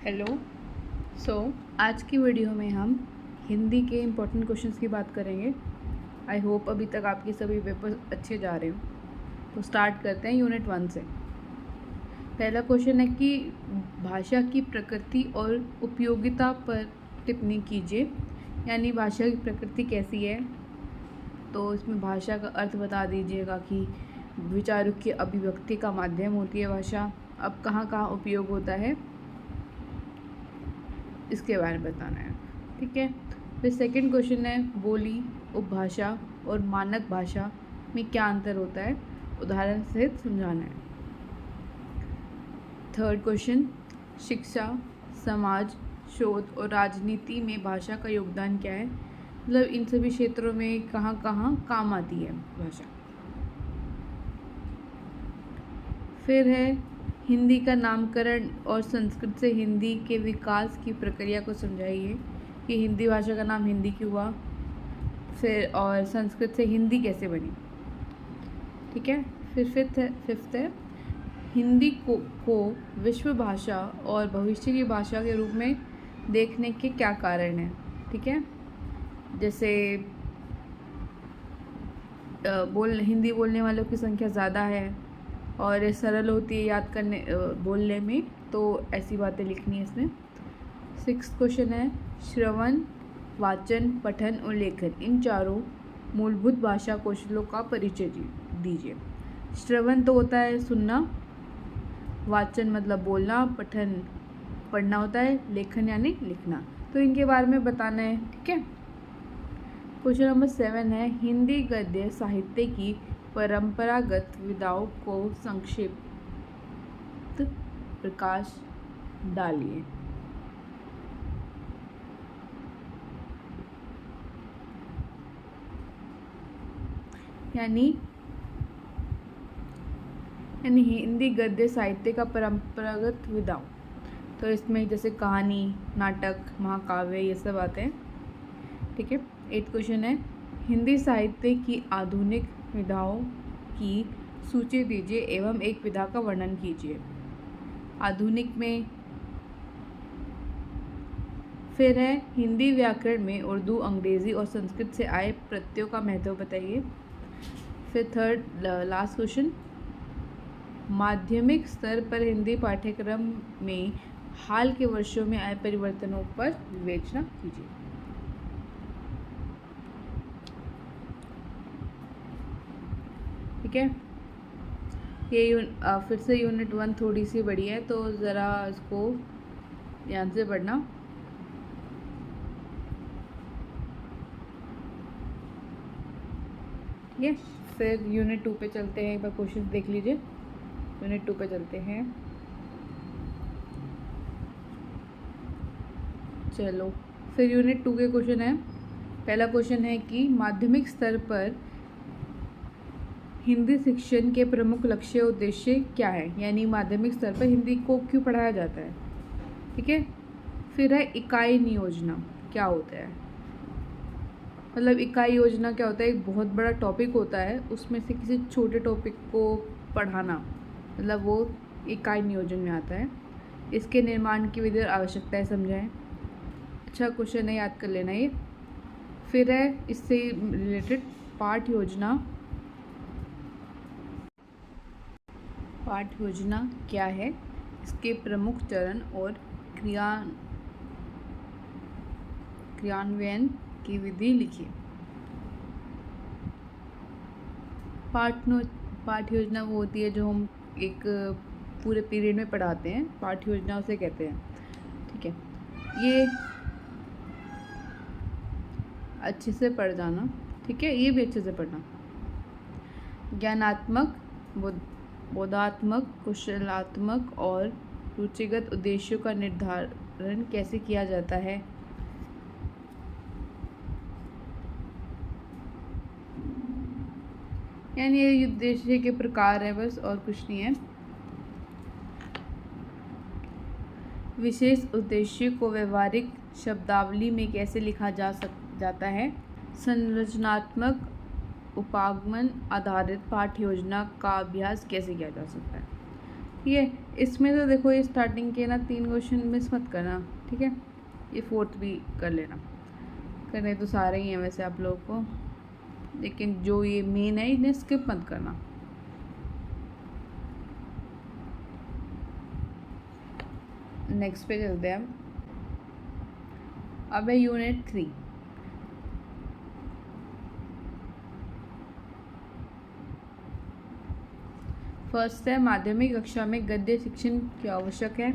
Hello. आज की video में हम हिंदी के इम्पोर्टेंट क्वेश्चंस की बात करेंगे। आई होप अभी तक आपके सभी पेपर अच्छे जा रहे हो। तो स्टार्ट करते हैं यूनिट 1 से। पहला क्वेश्चन है कि भाषा की प्रकृति और उपयोगिता पर टिप्पणी कीजिए। यानी भाषा की प्रकृति कैसी है, तो इसमें भाषा का अर्थ बता दीजिएगा कि विचारों की अभिव्यक्ति का माध्यम होती है भाषा। अब कहाँ कहाँ उपयोग होता है इसके बारे में बताना है, ठीक है। फिर सेकंड क्वेश्चन है बोली, उपभाषा और मानक भाषा में क्या अंतर होता है, उदाहरण सहित समझाना है। थर्ड क्वेश्चन शिक्षा, समाज, शोध और राजनीति में भाषा का योगदान क्या है, मतलब इन सभी क्षेत्रों में कहाँ कहाँ काम आती है भाषा। फिर है हिंदी का नामकरण और संस्कृत से हिंदी के विकास की प्रक्रिया को समझाइए कि हिंदी भाषा का नाम हिंदी क्यों हुआ, फिर और संस्कृत से हिंदी कैसे बनी, ठीक है। फिर फिफ्थ है हिंदी को विश्व भाषा और भविष्य की भाषा के रूप में देखने के क्या कारण हैं, ठीक है। जैसे हिंदी बोलने वालों की संख्या ज़्यादा है और ये सरल होती है याद करने बोलने में, तो ऐसी बातें लिखनी है इसमें। 6th क्वेश्चन है श्रवण, वाचन, पठन और लेखन, इन चारों मूलभूत भाषा कौशलों का परिचय दीजिए। श्रवण तो होता है सुनना, वाचन मतलब बोलना, पठन पढ़ना होता है, लेखन यानी लिखना। तो इनके बारे में बताना है, ठीक है। क्वेश्चन नंबर 7 है हिंदी गद्य साहित्य की परंपरागत विधाओं को संक्षिप्त प्रकाश डालिए। यानी हिंदी गद्य साहित्य का परंपरागत विधाओं, तो इसमें जैसे कहानी, नाटक, महाकाव्य ये सब आते हैं, ठीक है। 8th क्वेश्चन है हिंदी साहित्य की आधुनिक विधाओं की सूची दीजिए एवं एक विधा का वर्णन कीजिए। आधुनिक में फिर है हिंदी व्याकरण में उर्दू, अंग्रेजी और संस्कृत से आए प्रत्ययों का महत्व बताइए। फिर थर्ड लास्ट क्वेश्चन माध्यमिक स्तर पर हिंदी पाठ्यक्रम में हाल के वर्षों में आए परिवर्तनों पर विवेचना कीजिए। ठीक है, ये फिर से यूनिट 1 थोड़ी सी बड़ी है, तो ज़रा इसको ध्यान से पढ़ना। ठीक है, फिर यूनिट 2 पे चलते हैं। एक बार क्वेश्चन देख लीजिए, यूनिट 2 पे चलते हैं। चलो, फिर यूनिट 2 के क्वेश्चन है। पहला क्वेश्चन है कि माध्यमिक स्तर पर हिंदी शिक्षण के प्रमुख लक्ष्य उद्देश्य क्या है, यानी माध्यमिक स्तर पर हिंदी को क्यों पढ़ाया जाता है, ठीक है। फिर है इकाई नियोजना क्या होता है, मतलब इकाई योजना क्या होता है, एक बहुत बड़ा टॉपिक होता है, उसमें से किसी छोटे टॉपिक को पढ़ाना, मतलब वो इकाई नियोजन में आता है। इसके निर्माण की विधि और आवश्यकताएं समझाएं। अच्छा क्वेश्चन है, याद कर लेना ये। फिर है इससे रिलेटेड पाठ योजना क्या है, इसके प्रमुख चरण और क्रियान्वयन की विधि लिखिए। पाठ योजना वो होती है जो हम एक पूरे पीरियड में पढ़ाते हैं, पाठ योजना उसे कहते हैं, ठीक है। ये अच्छे से पढ़ जाना, ठीक है, ये भी अच्छे से पढ़ना। ज्ञानात्मक, बोधात्मक, कुशलात्मक और रुचिगत उद्देश्यों का निर्धारण कैसे किया जाता है। यानी ये उद्देश्य के प्रकार है बस, और कुछ नहीं है। विशेष उद्देश्य को व्यवहारिक शब्दावली में कैसे लिखा जाता है। संरचनात्मक उपागमन आधारित पाठ योजना का अभ्यास कैसे किया जा सकता है। ठीक है। इसमें तो देखो ये स्टार्टिंग के ना 3 क्वेश्चन मिस मत करना, ठीक है। ये 4th भी कर लेना, करने तो सारे ही हैं वैसे आप लोगों को, लेकिन जो ये मेन है इन्हें स्किप मत करना। नेक्स्ट पे चलते हैं। अब है यूनिट 3। फर्स्ट है माध्यमिक कक्षा में गद्य शिक्षण क्यों आवश्यक है।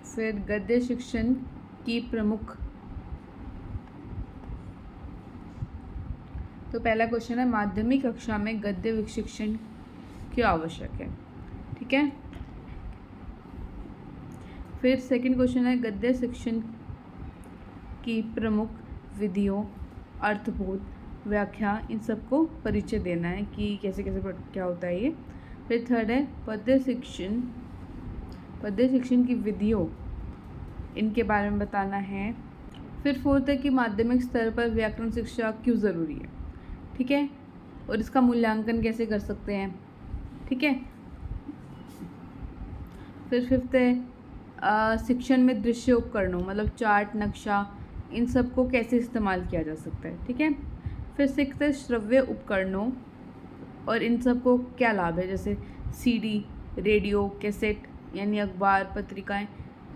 फिर गद्य शिक्षण की प्रमुख, तो पहला क्वेश्चन है माध्यमिक कक्षा में गद्य शिक्षण क्यों आवश्यक है, ठीक है। फिर सेकंड क्वेश्चन है गद्य शिक्षण की प्रमुख विधियों, अर्थबोध, व्याख्या, इन सबको परिचय देना है कि कैसे कैसे क्या होता है ये। फिर थर्ड है पद्य शिक्षण की विधियों, इनके बारे में बताना है। फिर फोर्थ है कि माध्यमिक स्तर पर व्याकरण शिक्षा क्यों ज़रूरी है, ठीक है, और इसका मूल्यांकन कैसे कर सकते हैं, ठीक है। फिर फिफ्थ है शिक्षण में दृश्य उपकरणों मतलब चार्ट, नक्शा, इन सब को कैसे इस्तेमाल किया जा सकता है, ठीक है। फिर सिक्स्थ है श्रव्य उपकरणों और इन सब को क्या लाभ है, जैसे सीडी, रेडियो, कैसेट यानी अखबार, पत्रिकाएं,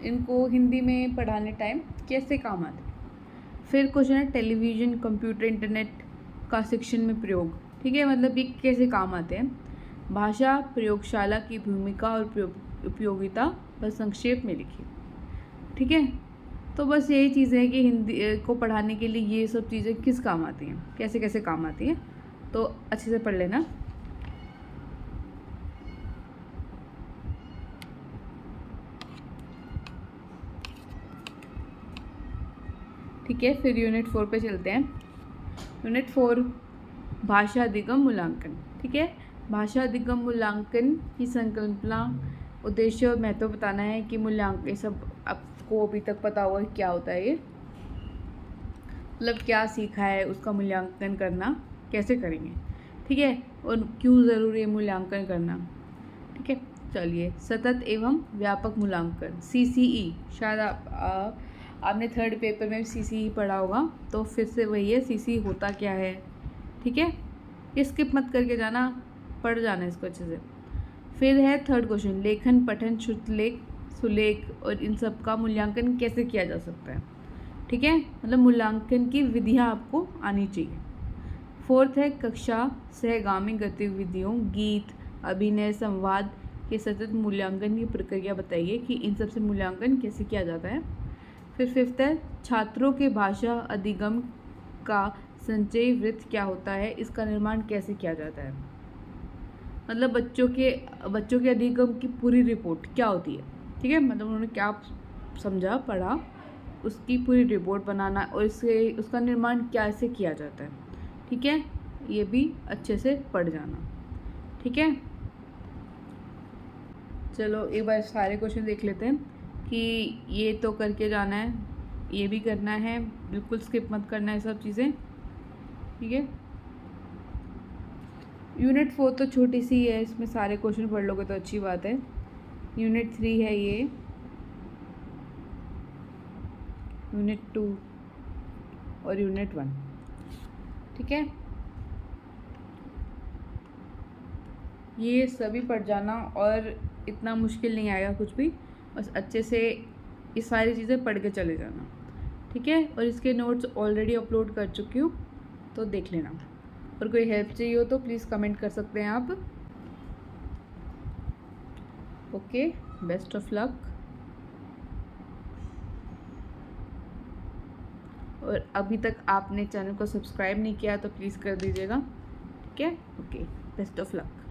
इनको हिंदी में पढ़ाने टाइम कैसे काम आते हैं। फिर क्वेश्चन है टेलीविज़न, कंप्यूटर, इंटरनेट का शिक्षण में प्रयोग, ठीक है, मतलब ये कैसे काम आते हैं। भाषा प्रयोगशाला की भूमिका और उपयोगिता पर संक्षेप में लिखी, ठीक है। तो बस यही चीज़ है कि हिंदी को पढ़ाने के लिए ये सब चीज़ें किस काम आती हैं, कैसे कैसे काम आती हैं, तो अच्छे से पढ़ लेना। ठीक है, फिर यूनिट 4 पे चलते हैं। यूनिट 4 भाषा अधिगम मूल्यांकन, ठीक है। भाषा अधिगम मूल्यांकन की संकल्पना, उद्देश्य और महत्व बताना है कि मूल्यांकन, ये सब आपको अभी तक पता होगा क्या होता है ये, मतलब क्या सीखा है उसका मूल्यांकन करना कैसे करेंगे, ठीक है, और क्यों ज़रूरी है मूल्यांकन करना, ठीक है। चलिए, सतत एवं व्यापक मूल्यांकन CCE, शायद आपने थर्ड पेपर में CCE पढ़ा होगा, तो फिर से वही है CCE होता क्या है, ठीक है। ये स्किप मत करके जाना, पढ़ जाना इसको अच्छे से। फिर है थर्ड क्वेश्चन लेखन, पठन, श्रुतलेख, सुलेख और इन सब का मूल्यांकन कैसे किया जा सकता है, ठीक है, मतलब मूल्यांकन की विधियाँ आपको आनी चाहिए। फोर्थ है कक्षा सहगामी गतिविधियों, गीत, अभिनय, संवाद के सतत मूल्यांकन की प्रक्रिया बताइए कि इन सब से मूल्यांकन कैसे किया जाता है। फिर फिफ्थ है छात्रों के भाषा अधिगम का संचयी वृत्त क्या होता है, इसका निर्माण कैसे किया जाता है, मतलब बच्चों के अधिगम की पूरी रिपोर्ट क्या होती है, ठीक है, मतलब उन्होंने क्या समझा, पढ़ा, उसकी पूरी रिपोर्ट बनाना और उसका निर्माण कैसे किया जाता है, ठीक है, ये भी अच्छे से पढ़ जाना, ठीक है। चलो एक बार सारे क्वेश्चन देख लेते हैं कि ये तो करके जाना है, ये भी करना है, बिल्कुल स्किप मत करना है सब चीज़ें, ठीक है। यूनिट 4 तो छोटी सी है, इसमें सारे क्वेश्चन पढ़ लोगे तो अच्छी बात है। यूनिट 3 है ये, यूनिट 2 और यूनिट 1, ठीक है। ये सभी पढ़ जाना और इतना मुश्किल नहीं आएगा कुछ भी, बस अच्छे से ये सारी चीज़ें पढ़ के चले जाना, ठीक है। और इसके नोट्स ऑलरेडी अपलोड कर चुकी हूँ, तो देख लेना, और कोई हेल्प चाहिए हो तो प्लीज़ कमेंट कर सकते हैं आप। Okay, best of luck. और अभी तक आपने चैनल को सब्सक्राइब नहीं किया तो प्लीज़ कर दीजिएगा, ठीक है। Okay, best of luck.